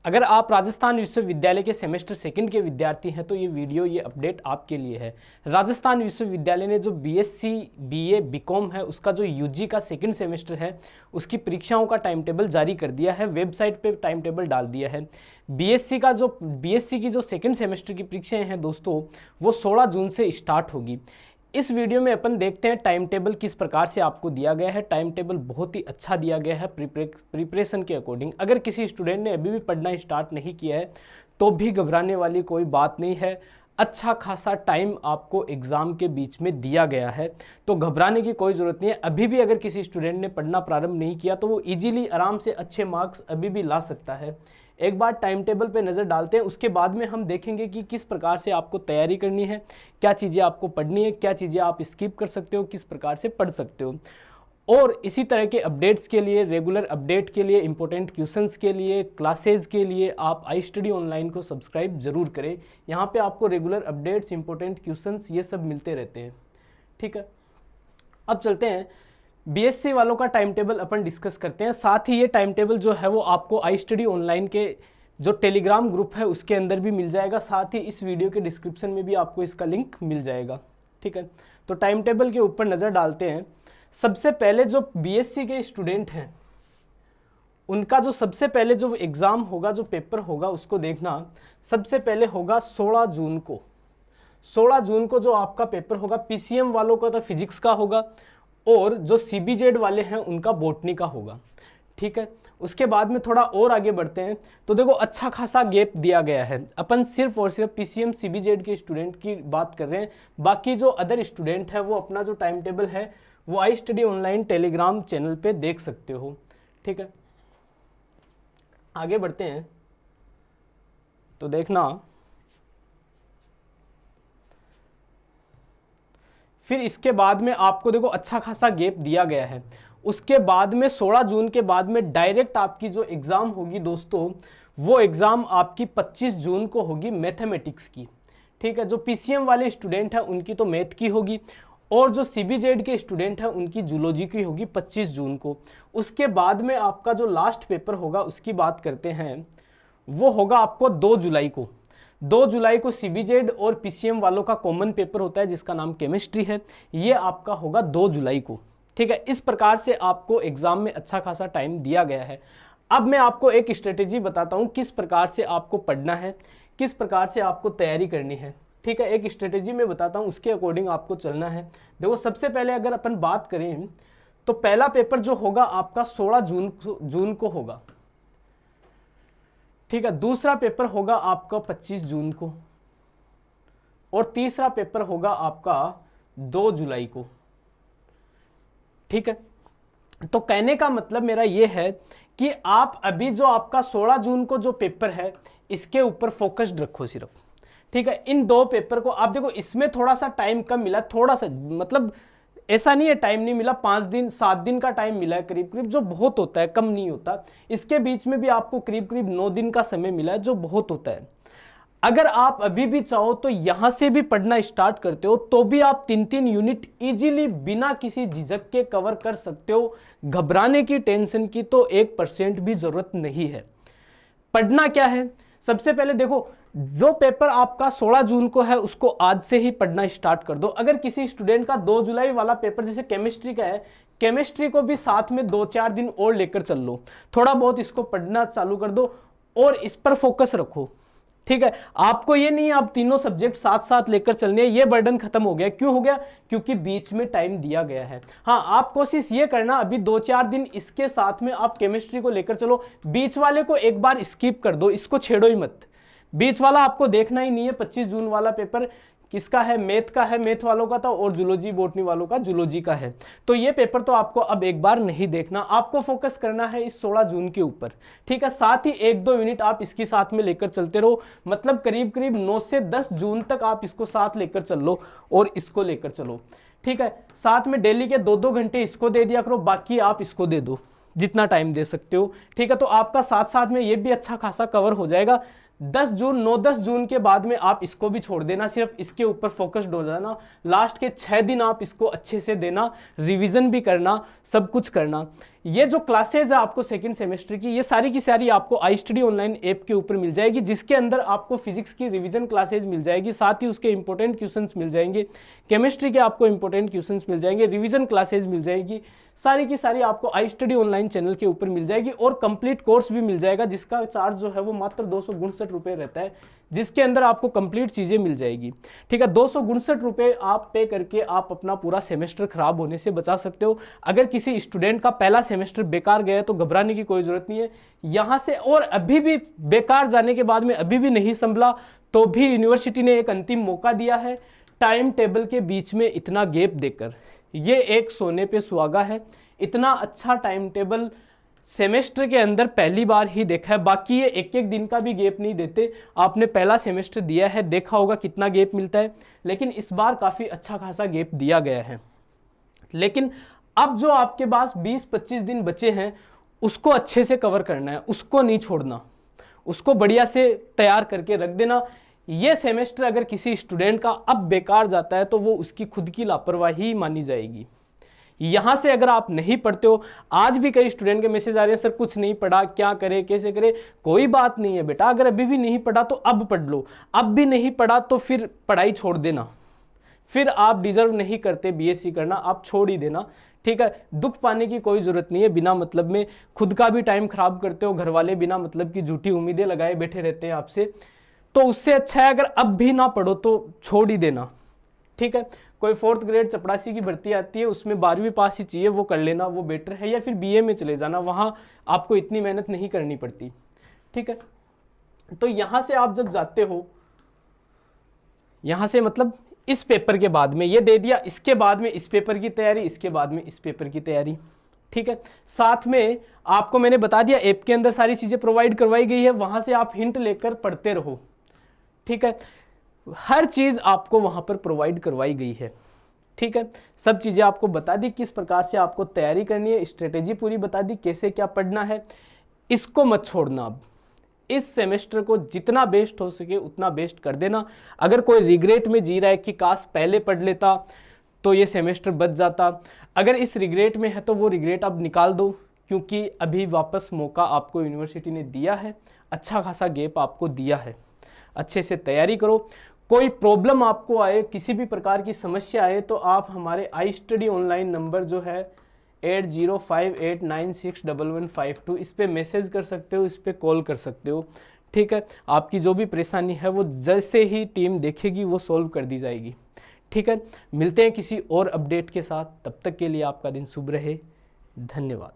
अगर आप राजस्थान विश्वविद्यालय के सेमेस्टर सेकंड के विद्यार्थी हैं तो ये अपडेट आपके लिए है। राजस्थान विश्वविद्यालय ने जो बीएससी, बीए, बीकॉम है उसका जो यूजी का सेकंड सेमेस्टर है उसकी परीक्षाओं का टाइम टेबल जारी कर दिया है, वेबसाइट पे टाइम टेबल डाल दिया है। बीएससी की जो सेकंड सेमेस्टर की परीक्षाएं हैं दोस्तों वो 16 जून से स्टार्ट होगी। इस वीडियो में अपन देखते हैं टाइम टेबल किस प्रकार से आपको दिया गया है। टाइम टेबल बहुत ही अच्छा दिया गया है प्रिपरेशन के अकॉर्डिंग। अगर किसी स्टूडेंट ने अभी भी पढ़ना स्टार्ट नहीं किया है तो भी घबराने वाली कोई बात नहीं है। अच्छा खासा टाइम आपको एग्ज़ाम के बीच में दिया गया है तो घबराने की कोई ज़रूरत नहीं है। अभी भी अगर किसी स्टूडेंट ने पढ़ना प्रारंभ नहीं किया तो वो इजीली आराम से अच्छे मार्क्स अभी भी ला सकता है। एक बार टाइम टेबल पे नज़र डालते हैं, उसके बाद में हम देखेंगे कि किस प्रकार से आपको तैयारी करनी है, क्या चीज़ें आपको पढ़नी है, क्या चीज़ें आप स्किप कर सकते हो, किस प्रकार से पढ़ सकते हो। और इसी तरह के अपडेट्स के लिए, रेगुलर अपडेट के लिए, इंपॉर्टेंट क्वेश्चंस के लिए, क्लासेस के लिए आप आई स्टडी ऑनलाइन को सब्सक्राइब जरूर करें। यहाँ पे आपको रेगुलर अपडेट्स, इंपॉर्टेंट क्वेश्चंस ये सब मिलते रहते हैं। ठीक है, अब चलते हैं बीएससी वालों का टाइम टेबल अपन डिस्कस करते हैं। साथ ही ये टाइम टेबल जो है वो आपको आई स्टडी ऑनलाइन के जो टेलीग्राम ग्रुप है उसके अंदर भी मिल जाएगा। साथ ही इस वीडियो के डिस्क्रिप्शन में भी आपको इसका लिंक मिल जाएगा। ठीक है, तो टाइम टेबल के ऊपर नज़र डालते हैं। सबसे पहले जो बीएससी के स्टूडेंट हैं उनका जो सबसे पहले जो एग्ज़ाम होगा, जो पेपर होगा उसको देखना। सबसे पहले होगा 16 जून को। 16 जून को जो आपका पेपर होगा, पीसीएम वालों का तो फिजिक्स का होगा और जो सीबीजेड वाले हैं उनका बॉटनी का होगा। ठीक है, उसके बाद में थोड़ा और आगे बढ़ते हैं तो देखो अच्छा खासा गैप दिया गया है। अपन सिर्फ और सिर्फ पीसीएम सीबीजेड के स्टूडेंट की बात कर रहे हैं। बाकी जो अदर स्टूडेंट है वो अपना जो टाइम टेबल है वो I study online Telegram channel पे देख सकते हो। ठीक है, आगे बढ़ते हैं तो देखना फिर इसके बाद में आपको देखो अच्छा खासा गैप दिया गया है। उसके बाद में 16 जून के बाद में डायरेक्ट आपकी जो एग्ज़ाम होगी दोस्तों वो एग्ज़ाम आपकी 25 जून को होगी मैथमेटिक्स की। ठीक है, जो पीसीएम वाले स्टूडेंट हैं उनकी तो मैथ की होगी और जो सीबीजेड के स्टूडेंट हैं उनकी जूलॉजी की होगी 25 जून को। उसके बाद में आपका जो लास्ट पेपर होगा उसकी बात करते हैं, वो होगा आपको 2 जुलाई को। 2 जुलाई को सीबीजेड और पीसीएम वालों का कॉमन पेपर होता है जिसका नाम केमिस्ट्री है, ये आपका होगा 2 जुलाई को। ठीक है, इस प्रकार से आपको एग्जाम में अच्छा खासा टाइम दिया गया है। अब मैं आपको एक स्ट्रेटेजी बताता हूं किस प्रकार से आपको पढ़ना है, किस प्रकार से आपको तैयारी करनी है। ठीक है, एक स्ट्रेटेजी मैं बताता हूं, उसके अकॉर्डिंग आपको चलना है। देखो सबसे पहले अगर अपन बात करें तो पहला पेपर जो होगा आपका 16 जून को होगा। ठीक है, दूसरा पेपर होगा आपका 25 जून को और तीसरा पेपर होगा आपका 2 जुलाई को। ठीक है, तो कहने का मतलब मेरा यह है कि आप अभी जो आपका 16 जून को जो पेपर है इसके ऊपर फोकस्ड रखो सिर्फ। ठीक है, इन 2 पेपर को आप देखो, इसमें थोड़ा सा टाइम कम मिला, थोड़ा सा मतलब ऐसा नहीं है टाइम नहीं मिला, 5 दिन 7 दिन का टाइम मिला है करीब करीब, जो बहुत होता है, कम नहीं होता। इसके बीच में भी आपको करीब करीब 9 दिन का समय मिला है, जो बहुत होता है। अगर आप अभी भी चाहो तो यहां से भी पढ़ना स्टार्ट करते हो तो भी आप 3-3 यूनिट इजीली बिना किसी झिझक के कवर कर सकते हो। घबराने की, टेंशन की तो 1% भी जरूरत नहीं है। पढ़ना क्या है, सबसे पहले देखो जो पेपर आपका 16 जून को है उसको आज से ही पढ़ना स्टार्ट कर दो। अगर किसी स्टूडेंट का 2 जुलाई वाला पेपर जैसे केमिस्ट्री का है, केमिस्ट्री को भी साथ में 2-4 दिन और लेकर चल लो, थोड़ा बहुत इसको पढ़ना चालू कर दो और इस पर फोकस रखो। ठीक है, आपको ये नहीं आप तीनों सब्जेक्ट साथ साथ लेकर चलने हैं, ये बर्डन खत्म हो गया। क्यों हो गया? क्योंकि बीच में टाइम दिया गया है। हाँ, आप कोशिश ये करना अभी 2-4 दिन इसके साथ में आप केमिस्ट्री को लेकर चलो, बीच वाले को एक बार स्किप कर दो, इसको छेड़ो ही मत। बीच वाला आपको देखना ही नहीं है। 25 जून वाला पेपर किसका है? मैथ का है, मैथ वालों का था, और जूलॉजी बॉटनी वालों का जूलॉजी का है। तो ये पेपर तो आपको अब एक बार नहीं देखना, आपको फोकस करना है इस 16 जून के ऊपर। ठीक है, साथ ही 1-2 यूनिट आप इसकी साथ में लेकर चलते रहो, मतलब करीब करीब 9 से 10 जून तक आप इसको साथ लेकर चल लो और इसको लेकर चलो। ठीक है, साथ में डेली के 2-2 घंटे इसको दे दिया करो, बाकी आप इसको दे दो जितना टाइम दे सकते हो। ठीक है, तो आपका साथ साथ में ये भी अच्छा खासा कवर हो जाएगा। 10 जून 9-10 जून के बाद में आप इसको भी छोड़ देना, सिर्फ इसके ऊपर फोकस्ड हो जाना। लास्ट के 6 दिन आप इसको अच्छे से देना, रिवीजन भी करना, सब कुछ करना। ये जो क्लासेज है आपको सेकंड सेमेस्टर की, ये सारी की सारी आपको आई स्टडी ऑनलाइन ऐप के ऊपर मिल जाएगी, जिसके अंदर आपको फिजिक्स की रिवीजन क्लासेज मिल जाएगी, साथ ही उसके इंपॉर्टेंट क्वेश्चंस मिल जाएंगे, केमिस्ट्री के आपको इंपॉर्टेंट क्वेश्चंस मिल जाएंगे, रिवीजन क्लासेज मिल जाएगी, सारी की सारी आपको आई स्टडी ऑनलाइन चैनल के ऊपर मिल जाएगी। और कंप्लीट कोर्स भी मिल जाएगा, जिसका चार्ज जो है वो मात्र 269 रुपये रहता है, जिसके अंदर आपको कंप्लीट चीज़ें मिल जाएगी। ठीक है, 269 रुपये आप पे करके आप अपना पूरा सेमेस्टर खराब होने से बचा सकते हो। अगर किसी स्टूडेंट का पहला सेमेस्टर बेकार गया तो घबराने की कोई ज़रूरत नहीं है यहाँ से। और अभी भी बेकार जाने के बाद में अभी भी नहीं संभला तो भी यूनिवर्सिटी ने एक अंतिम मौका दिया है, टाइम टेबल के बीच में इतना गैप देकर। ये एक सोने पे सुहागा है, इतना अच्छा टाइम टेबल सेमेस्टर के अंदर पहली बार ही देखा है। बाकी ये एक एक दिन का भी गैप नहीं देते। आपने पहला सेमेस्टर दिया है, देखा होगा कितना गैप मिलता है, लेकिन इस बार काफ़ी अच्छा खासा गैप दिया गया है। लेकिन अब जो आपके पास 20-25 दिन बचे हैं उसको अच्छे से कवर करना है, उसको नहीं छोड़ना, उसको बढ़िया से तैयार करके रख देना। ये सेमेस्टर अगर किसी स्टूडेंट का अब बेकार जाता है तो वो उसकी खुद की लापरवाही मानी जाएगी। यहां से अगर आप नहीं पढ़ते हो, आज भी कई स्टूडेंट के मैसेज आ रहे हैं सर कुछ नहीं पढ़ा, क्या करे कैसे करे। कोई बात नहीं है बेटा, अगर अभी भी नहीं पढ़ा तो अब पढ़ लो, अब भी नहीं पढ़ा तो फिर पढ़ाई छोड़ देना, फिर आप डिजर्व नहीं करते बीएससी करना, आप छोड़ ही देना। ठीक है, दुख पाने की कोई जरूरत नहीं है, बिना मतलब में खुद का भी टाइम खराब करते हो, घर वाले बिना मतलब की झूठी उम्मीदें लगाए बैठे रहते हैं आपसे, तो उससे अच्छा है अगर अब भी ना पढ़ो तो छोड़ ही देना। ठीक है, कोई 4th ग्रेड चपरासी की भर्ती आती है, उसमें 12वीं पास ही चाहिए, वो कर लेना, वो बेटर है। या फिर बीए में चले जाना, वहाँ आपको इतनी मेहनत नहीं करनी पड़ती। ठीक है, तो यहाँ से आप जब जाते हो, यहाँ से मतलब इस पेपर के बाद में ये दे दिया, इसके बाद में इस पेपर की तैयारी, इसके बाद में इस पेपर की तैयारी। ठीक है, साथ में आपको मैंने बता दिया ऐप के अंदर सारी चीज़ें प्रोवाइड करवाई गई है, वहाँ से आप हिंट लेकर पढ़ते रहो। ठीक है, हर चीज़ आपको वहाँ पर प्रोवाइड करवाई गई है। ठीक है, सब चीज़ें आपको बता दी, किस प्रकार से आपको तैयारी करनी है, स्ट्रेटेजी पूरी बता दी, कैसे क्या पढ़ना है। इसको मत छोड़ना, अब इस सेमेस्टर को जितना बेस्ट हो सके उतना बेस्ट कर देना। अगर कोई रिग्रेट में जी रहा है कि काश पहले पढ़ लेता तो ये सेमेस्टर बच जाता, अगर इस रिग्रेट में है तो वो रिग्रेट अब निकाल दो, क्योंकि अभी वापस मौका आपको यूनिवर्सिटी ने दिया है, अच्छा खासा गैप आपको दिया है। अच्छे से तैयारी करो। कोई प्रॉब्लम आपको आए, किसी भी प्रकार की समस्या आए, तो आप हमारे आई स्टडी ऑनलाइन नंबर जो है 8058961152 इस पे मैसेज कर सकते हो, इस पे कॉल कर सकते हो। ठीक है, आपकी जो भी परेशानी है वो जैसे ही टीम देखेगी वो सॉल्व कर दी जाएगी। ठीक है, मिलते हैं किसी और अपडेट के साथ, तब तक के लिए आपका दिन शुभ रहे। धन्यवाद।